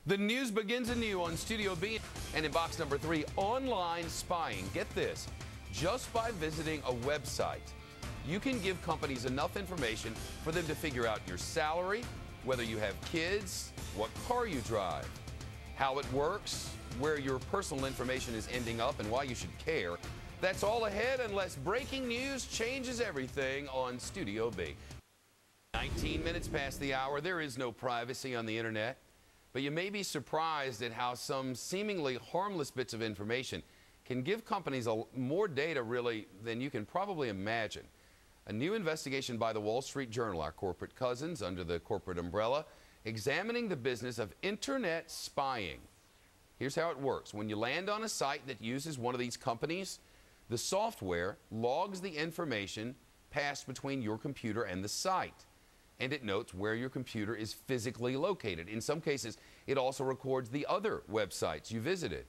The news begins anew on Studio B and in box number 3, online spying. Get this, just by visiting a website, you can give companies enough information for them to figure out your salary, whether you have kids, what car you drive, how it works, where your personal information is ending up, and why you should care. That's all ahead unless breaking news changes everything on Studio B. 19 minutes past the hour. There is no privacy on the internet. But you may be surprised at how some seemingly harmless bits of information can give companies more data, really, than you can probably imagine. A new investigation by the Wall Street Journal, our corporate cousins under the corporate umbrella, examining the business of internet spying. Here's how it works. When you land on a site that uses one of these companies, the software logs the information passed between your computer and the site. And it notes where your computer is physically located. In some cases, it also records the other websites you visited.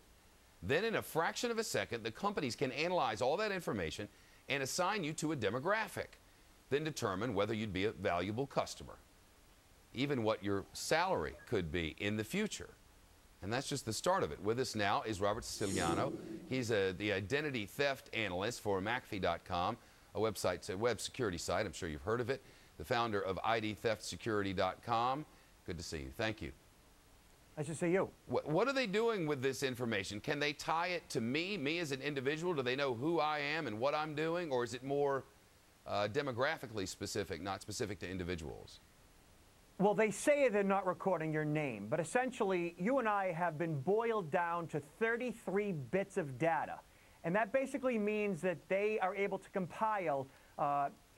Then in a fraction of a second, the companies can analyze all that information and assign you to a demographic, then determine whether you'd be a valuable customer, even what your salary could be in the future. And that's just the start of it. With us now is Robert Siciliano. He's the identity theft analyst for McAfee.com, a website, a web security site. I'm sure you've heard of it. The founder of IDTheftSecurity.com. Good to see you. Thank you. Nice to see you. What are they doing with this information? Can they tie it to me as an individual? Do they know who I am and what I'm doing? Or is it more demographically specific, not specific to individuals? Well, they say they're not recording your name, but essentially you and I have been boiled down to 33 bits of data. And that basically means that they are able to compile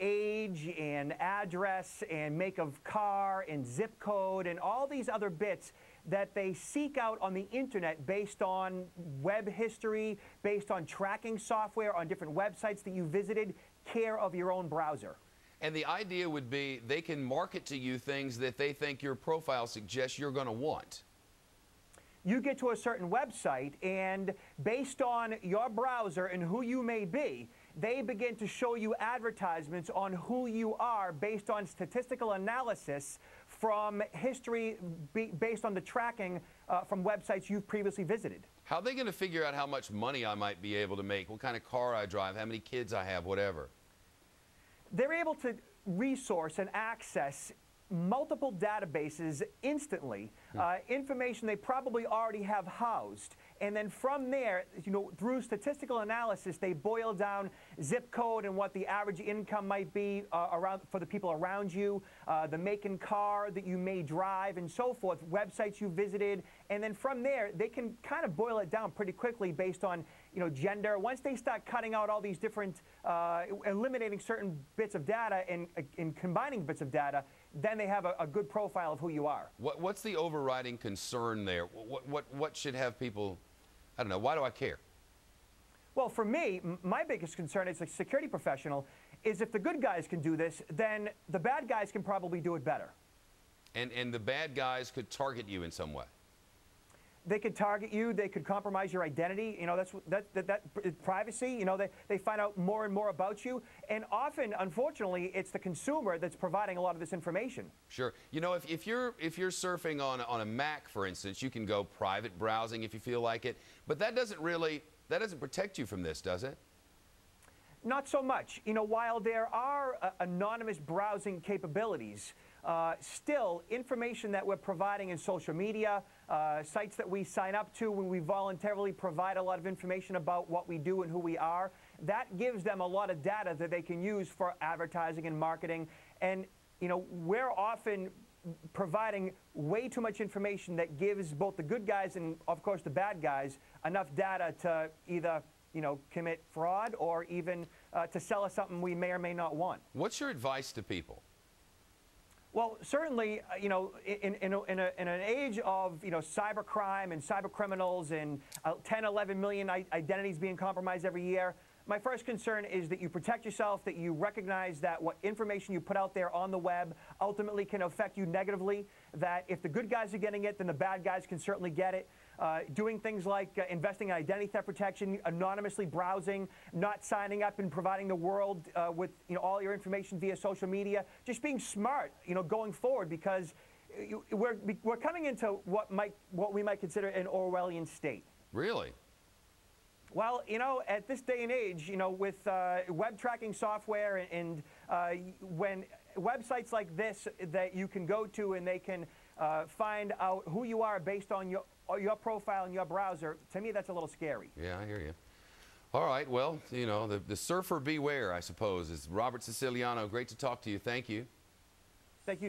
age and address and make of car and zip code and all these other bits that they seek out on the internet based on web history, based on tracking software on different websites that you visited, care of your own browser. And the idea would be they can market to you things that they think your profile suggests you're going to want. You get to a certain website, and based on your browser and who you may be, they begin to show you advertisements on who you are based on statistical analysis from history based on the tracking from websites you've previously visited. How are they going to figure out how much money I might be able to make, what kind of car I drive, how many kids I have, whatever? They're able to resource and access multiple databases instantly, information they probably already have housed. And then from there, through statistical analysis, they boil down zip code and what the average income might be for the people around you, the make and car that you may drive and so forth, websites you visited. And then from there, they can kind of boil it down pretty quickly based on gender. Once they start cutting out all these different, eliminating certain bits of data and combining bits of data, then they have a good profile of who you are. What's the overriding concern there? What should have people, I don't know, why do I care? Well, for me, my biggest concern as a security professional is if the good guys can do this, then the bad guys can probably do it better. And the bad guys could target you in some way? They could target you. They could compromise your identity. That's privacy. They find out more and more about you. And often, unfortunately, it's the consumer that's providing a lot of this information. Sure. If you're surfing on a Mac, for instance, you can go private browsing if you feel like it. But that doesn't protect you from this, does it? Not so much. While there are anonymous browsing capabilities, still, information that we're providing in social media, sites that we sign up to when we voluntarily provide a lot of information about what we do and who we are, that gives them a lot of data that they can use for advertising and marketing. And, we're often providing way too much information that gives both the good guys and, of course, the bad guys enough data to either commit fraud or even to sell us something we may or may not want. What's your advice to people? Well, certainly, in an age of, cybercrime and cyber criminals and 10, 11 million identities being compromised every year, my first concern is that you protect yourself, that you recognize that what information you put out there on the web ultimately can affect you negatively, that if the good guys are getting it, then the bad guys can certainly get it. Doing things like investing in identity theft protection, anonymously browsing, not signing up and providing the world with all your information via social media, just being smart, going forward, because we're coming into what we might consider an Orwellian state. Really? Well, you know, at this day and age, you know, with web tracking software and when websites like this that you can go to and they can find out who you are based on your profile in your browser, to me that's a little scary. Yeah, I hear you. All right, well, you know, the surfer beware, I suppose, is Robert Siciliano. Great to talk to you. Thank you. Thank you.